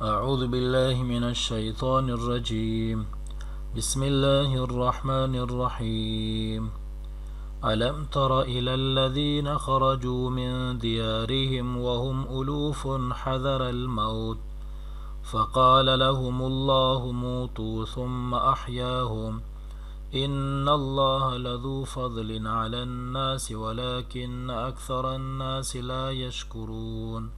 أعوذ بالله من الشيطان الرجيم بسم الله الرحمن الرحيم ألم تر إلى الذين خرجوا من ديارهم وهم ألوف حذر الموت فقال لهم الله موتوا ثم أحياهم إن الله لذو فضل على الناس ولكن أكثر الناس لا يشكرون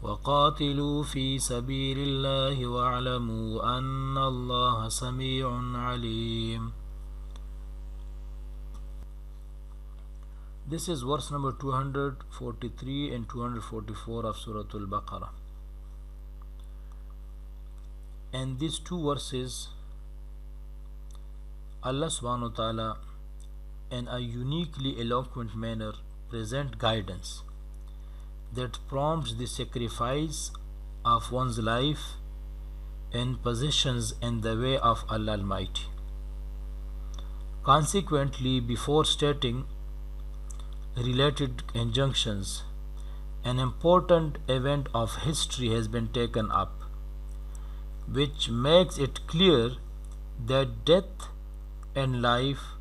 وقاتلوا في سبيل الله واعلموا أن الله سميع عليم. This is verse number 243 and 244 of Surah Al-Baqarah. And these two verses, Allah subhanahu wa ta'ala in a uniquely eloquent manner present guidance that prompts the sacrifice of one's life and possessions in the way of Allah Almighty. Consequently, before stating related injunctions, an important event of history has been taken up, which makes it clear that death and life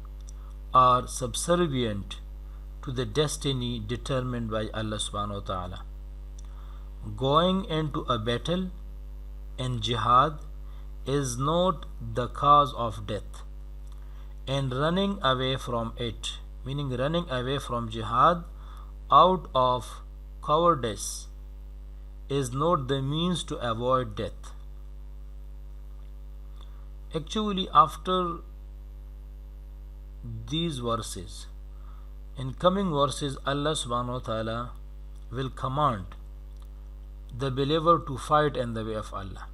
are subservient to the destiny determined by Allah subhanahu wa ta'ala. Going into a battle and jihad is not the cause of death, and running away from it, meaning running away from jihad out of cowardice, is not the means to avoid death. Actually, after these verses, in coming verses, Allah subhanahu wa ta'ala will command the believer to fight in the way of Allah.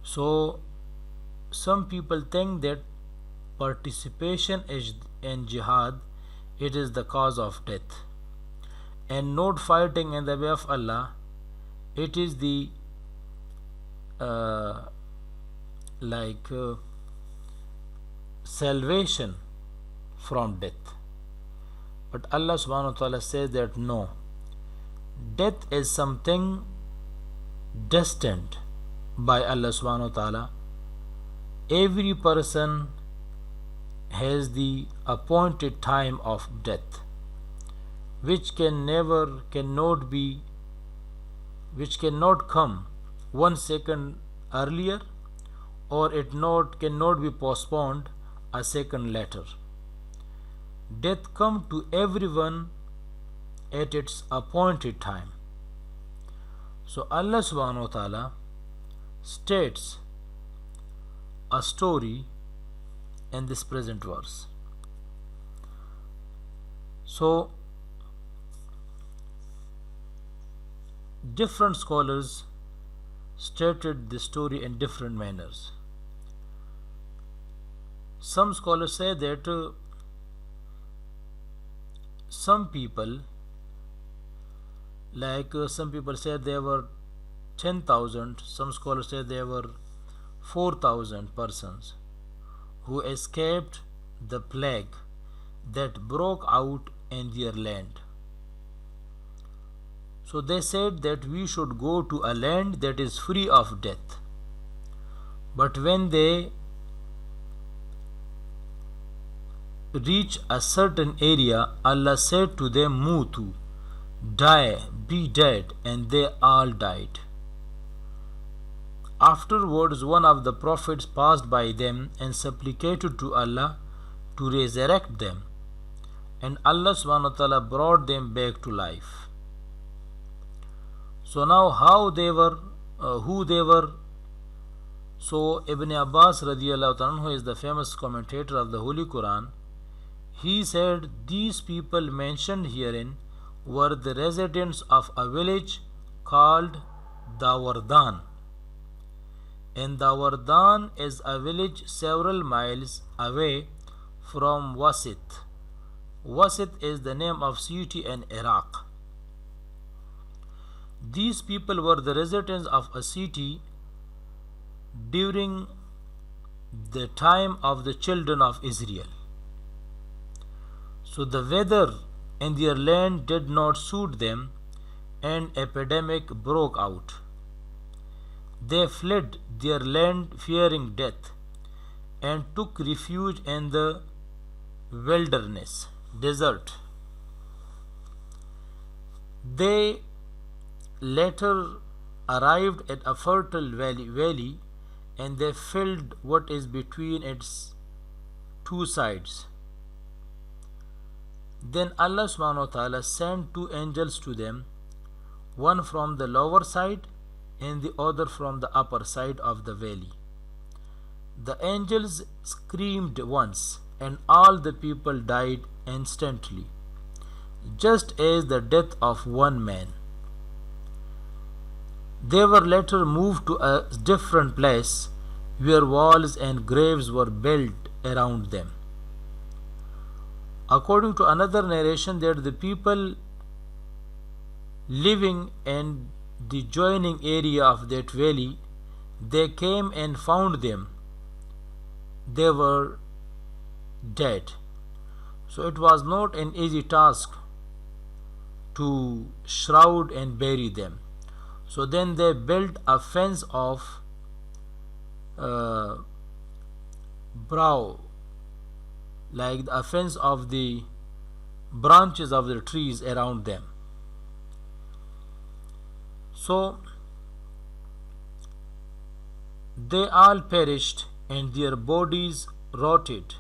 So, some people think that participation in jihad, it is the cause of death, and not fighting in the way of Allah, it is the salvation from death. But Allah subhanahu wa ta'ala says that no, death is something destined by Allah subhanahu wa ta'ala. Every person has the appointed time of death, which cannot come 1 second earlier, or it cannot be postponed a second later. Death comes to everyone at its appointed time. So Allah subhanahu wa ta'ala states a story in this present verse. So different scholars stated this story in different manners. Some scholars say that some people say there were 10,000, some scholars say there were 4,000 persons who escaped the plague that broke out in their land. So they said that we should go to a land that is free of death. But when they reach a certain area, Allah said to them, Mutu, die, be dead, and they all died. Afterwards, one of the prophets passed by them and supplicated to Allah to resurrect them, and Allah subhanahu wa ta'ala brought them back to life. So now who they were. So Ibn Abbas radiallahu ta'ala, who is the famous commentator of the Holy Quran, he said these people mentioned herein were the residents of a village called Dawardan. And Dawardan is a village several miles away from Wasit. Wasit is the name of city in Iraq. These people were the residents of a city during the time of the children of Israel. So the weather in their land did not suit them, and epidemic broke out. They fled their land fearing death and took refuge in the wilderness, desert. They later arrived at a fertile valley and they filled what is between its two sides. Then Allah subhanahu wa ta'ala sent two angels to them, one from the lower side and the other from the upper side of the valley. The angels screamed once, and all the people died instantly, just as the death of one man. They were later moved to a different place where walls and graves were built around them. According to another narration, that the people living in the joining area of that valley, they came and found them. They were dead. So it was not an easy task to shroud and bury them. So then they built a fence of brow, like a fence of the branches of the trees around them. So they all perished and their bodies rotted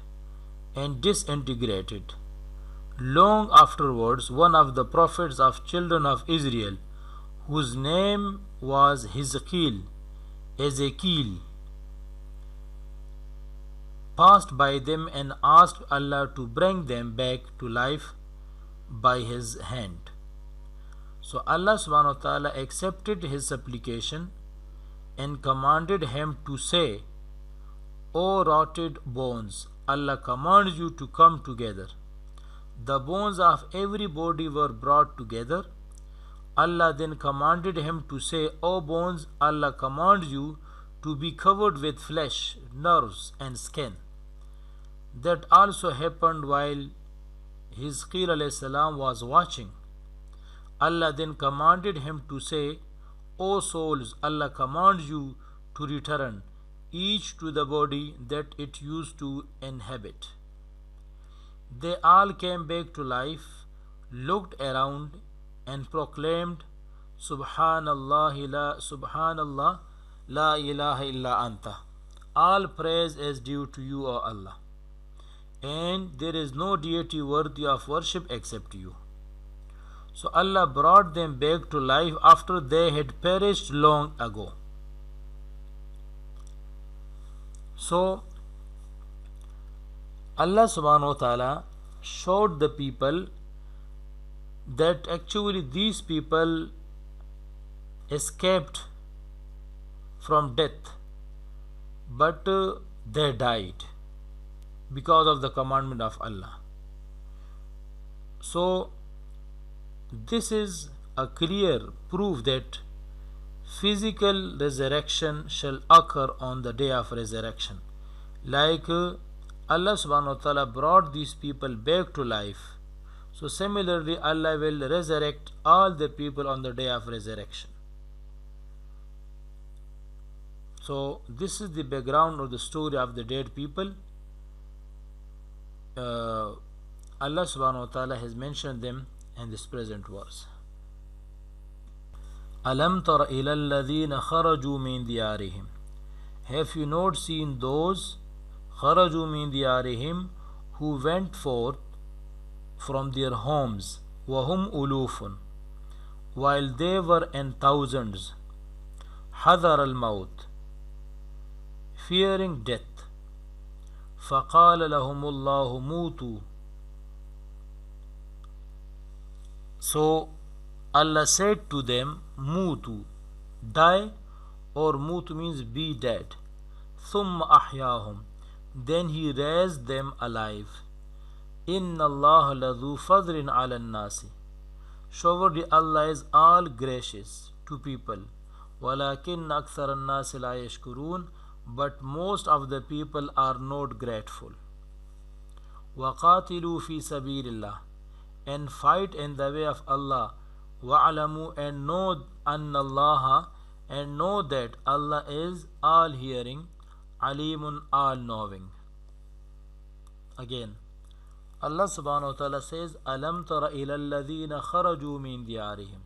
and disintegrated. Long afterwards, one of the prophets of children of Israel, whose name was Ezekiel, passed by them and asked Allah to bring them back to life by his hand. So Allah subhanahu wa ta'ala accepted his supplication and commanded him to say, O rotted bones, Allah commands you to come together. The bones of everybody were brought together. Allah then commanded him to say, O bones, Allah commands you to be covered with flesh, nerves and skin. That also happened while Ezekiel alayhi salam was watching. Allah then commanded him to say, O souls, Allah commands you to return, each to the body that it used to inhabit. They all came back to life, looked around and proclaimed, Subhanallah, la ilaha illa anta. All praise is due to you, O Allah, and there is no deity worthy of worship except you. So Allah brought them back to life after they had perished long ago. So Allah subhanahu wa ta'ala showed the people that actually these people escaped from death, but they died because of the commandment of Allah. So this is a clear proof that physical resurrection shall occur on the day of resurrection. Like Allah subhanahu wa ta'ala brought these people back to life, so similarly Allah will resurrect all the people on the day of resurrection. So this is the background of the story of the dead people. Allah subhanahu wa ta'ala has mentioned them in this present verse. Alam tara ila alladhina kharaju min diyarihim. Have you not seen those kharaju min diyarihim who went forth from their homes, wahum ulufun, while they were in thousands, hadar al-maut, fearing death. فقال لهم الله موتوا. So Allah said to them, Mutu, die, or Mutu means be dead. ثم أحياهم, then He raised them alive. إن الله لذو فضل على الناس. Surely Allah is all gracious to people. ولكن أكثر الناس لا يشكرون, but most of the people are not grateful. وقاتلوا في سبيل الله, and fight in the way of Allah. وَعْلَمُوا, and know أَنَّ اللَّهَ and know that Allah is all hearing, alimun, all knowing. Again, Allah subhanahu wa ta'ala says, Alam tara ila alladhina kharaju min diyarihim.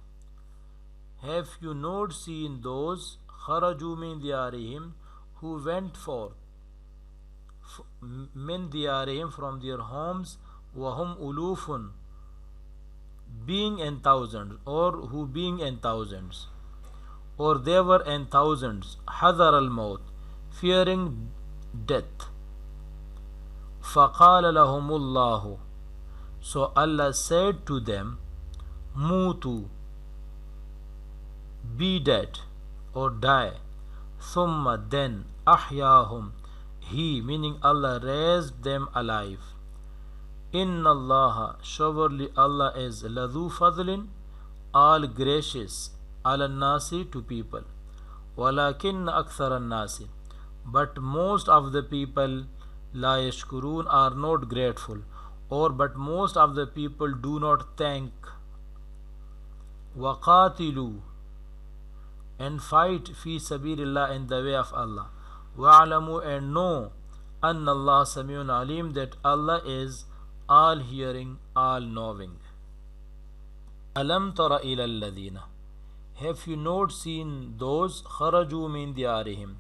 Have you not seen those kharaju min diyarihim who went forth min diyarihim from their homes, wahum ulufun, being in thousands, or who being in thousands, or they were in thousands, hadar al-maut, fearing death. فَقَالَ لَهُمُ اللَّهُ, so Allah said to them, Mutu, be dead or die. ثُمَّ then أَحْيَاهُمْ, He, meaning Allah, raised them alive. Inna Allah, surely Allah is ladhu fadlin, all gracious, ala nasi, to people. Walakin akthar nasi, but most of the people, la yashkurun, are not grateful, or but most of the people do not thank. Waqatilu, and fight fi sabilillah, in the way of Allah. Wa'alamu, and know, anna Allah samiyun alim, that Allah is all hearing, all knowing. Alam tara ila alladhina, have you not seen those kharaju min diyarihim,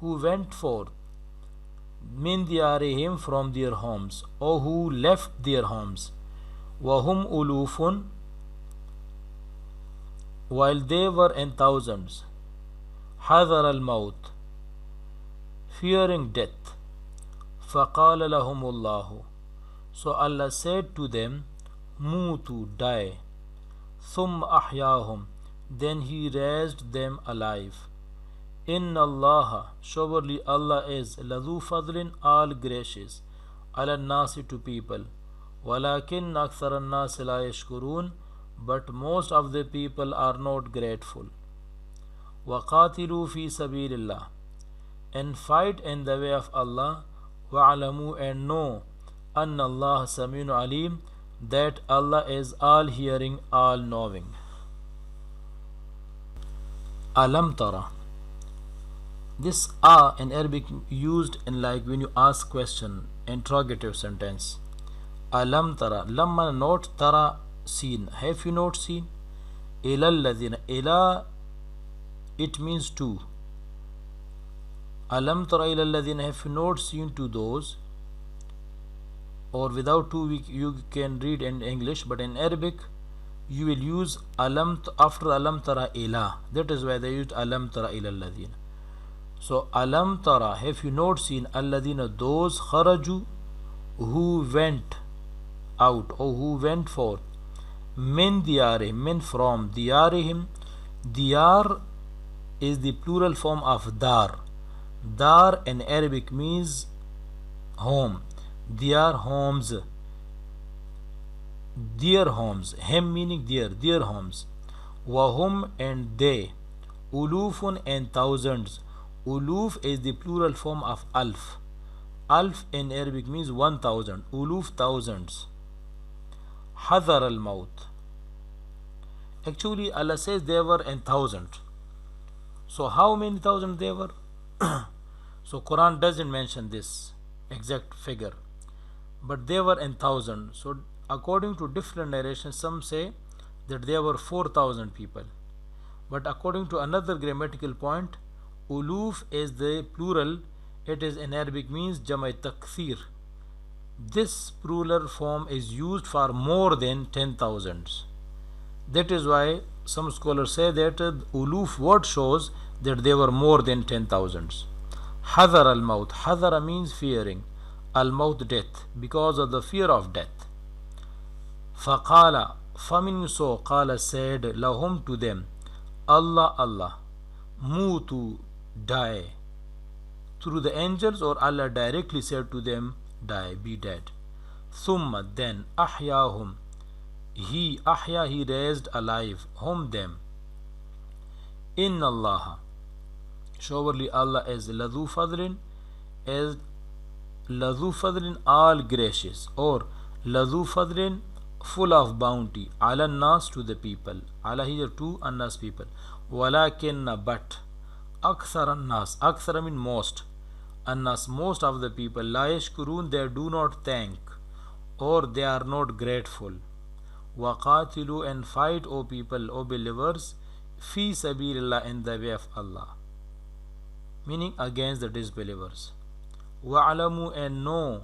who went forth min diyarihim, from their homes, or who left their homes, wahum ulufun, while they were in thousands, hadar al-maut, fearing death. فَقَالَ لَهُمُ اللَّهُ, so Allah said to them, Mutu, die. ثُمَّ أَحْيَاهُمْ, then He raised them alive. Inna Allah, surely Allah is ladhu fadlin, all gracious, ala nasi, to people. Walakin akthar an-nas la yashkurun, but most of the people are not grateful. Waqatilu fi sabilillah, and fight in the way of Allah. Wa'alamu, and know, anna Allah samiyun alim, that Allah is all hearing, all knowing. Alam tara, this in Arabic used in like when you ask question, interrogative sentence. Alam tara, lamma, not, tara, seen, have you not seen? Ila alladhina, ila, it means to. Alam tara ila alladhina, have you not seen to those, or without to you can read in English, but in Arabic you will use alam after alam tara ila, that is why they used alam tara ila alladhina. So alam tara, have you not seen alladhina, those kharaju, who went out, or who went forth, min diyarihim, min from diyarihim. Diyar is the plural form of dar. Dar in Arabic means home. Diyar, homes. Dear homes, him meaning dear, dear homes. Wahum, and they. Ulufun, and thousands. Uluf is the plural form of alf. Alf in Arabic means 1000. Uluf, thousands. Hadar al-maut. Actually, Allah says they were in thousands. So how many thousands they were? So Quran doesn't mention this exact figure, but they were in thousand. So according to different narrations, some say that there were 4,000 people, but according to another grammatical point, uluf is the plural. It is in Arabic means jamai takthir. This plural form is used for more than 10,000. That is why some scholars say that uluf word shows that they were more than 10,000. Hadar al-maut. Hadara means fearing. Al-maut, death, because of the fear of death. Faqala, famin, so qala, said, lahum, to them, Allah, Allah, mutu, die. Through the angels, or Allah directly said to them, die, be dead. Thumma, then, ahyahum, He raised alive, hum, them. Inna Allah, surely Allah is ladhu fadlin, all gracious, or ladhu fadlin, full of bounty, ala nas, to the people, ala here to annas, people, walakinna but, akthar an-nas, akthar mean most, annas most of the people, la yashkurun they do not thank, or they are not grateful. Waqatilu and fight, O people, O believers, fi sabilillah in the way of Allah, meaning against the disbelievers. Wa'alamu and know,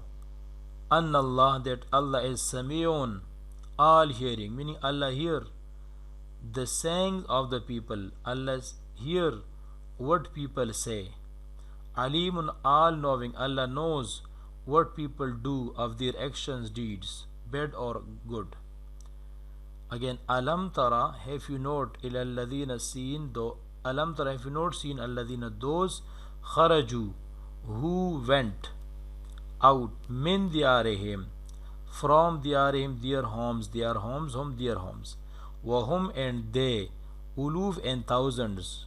anna Allah that Allah is Sami'un, all hearing, meaning Allah hear the sayings of the people, Allah hear what people say. Alimun all knowing, Allah knows what people do of their actions, deeds, bad or good. Again, alam tara, have you not, ila alladhina seen, though alam tara, have you not seen alladhina those, kharaju who went out, min diyarihim from diyarihim their homes, home their homes, wahum and they, uluf and thousands,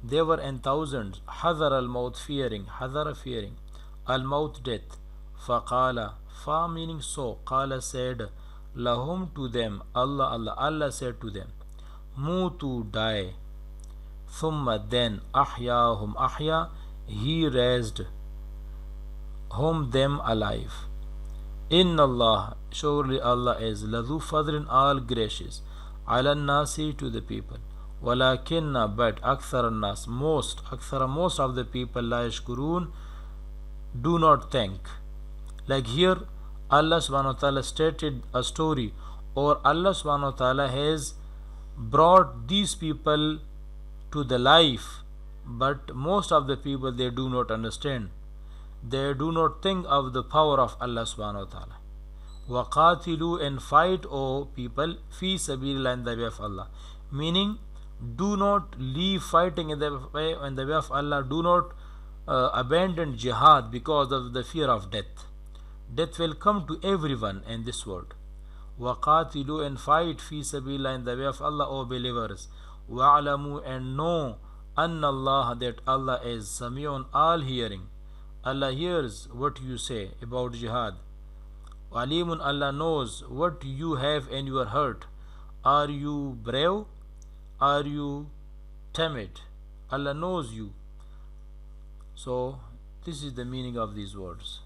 they were in thousands, hadar al maut fearing, hadara fearing, al maut death, faqala fa meaning so, qala said, lahum to them, Allah said to them, mutu die, thumma then, ahyahum ahya he raised whom them alive. Inna Allah surely Allah is ladhu fadrin all gracious, ala nasi to the people, walakinna but akthar nas most of the people la yashkurun do not thank. Like here Allah subhanahu wa ta'ala stated a story, or Allah subhanahu wa ta'ala has brought these people to the life, but most of the people they do not understand, they do not think of the power of Allah subhanahu wa ta'ala. Waqatilu and fight, O people, fi sabilillah in the way of Allah, meaning do not leave fighting in the way of Allah, do not abandon jihad because of the fear of death. Death will come to everyone in this world. Waqatilu and fight fi sabilillah in the way of Allah, O believers. Wa'alamu and know, anna Allah that Allah is Sami'un all hearing, Allah hears what you say about jihad. Alimun Allah knows what you have in your heart. Are you brave? Are you timid? Allah knows you. So this is the meaning of these words.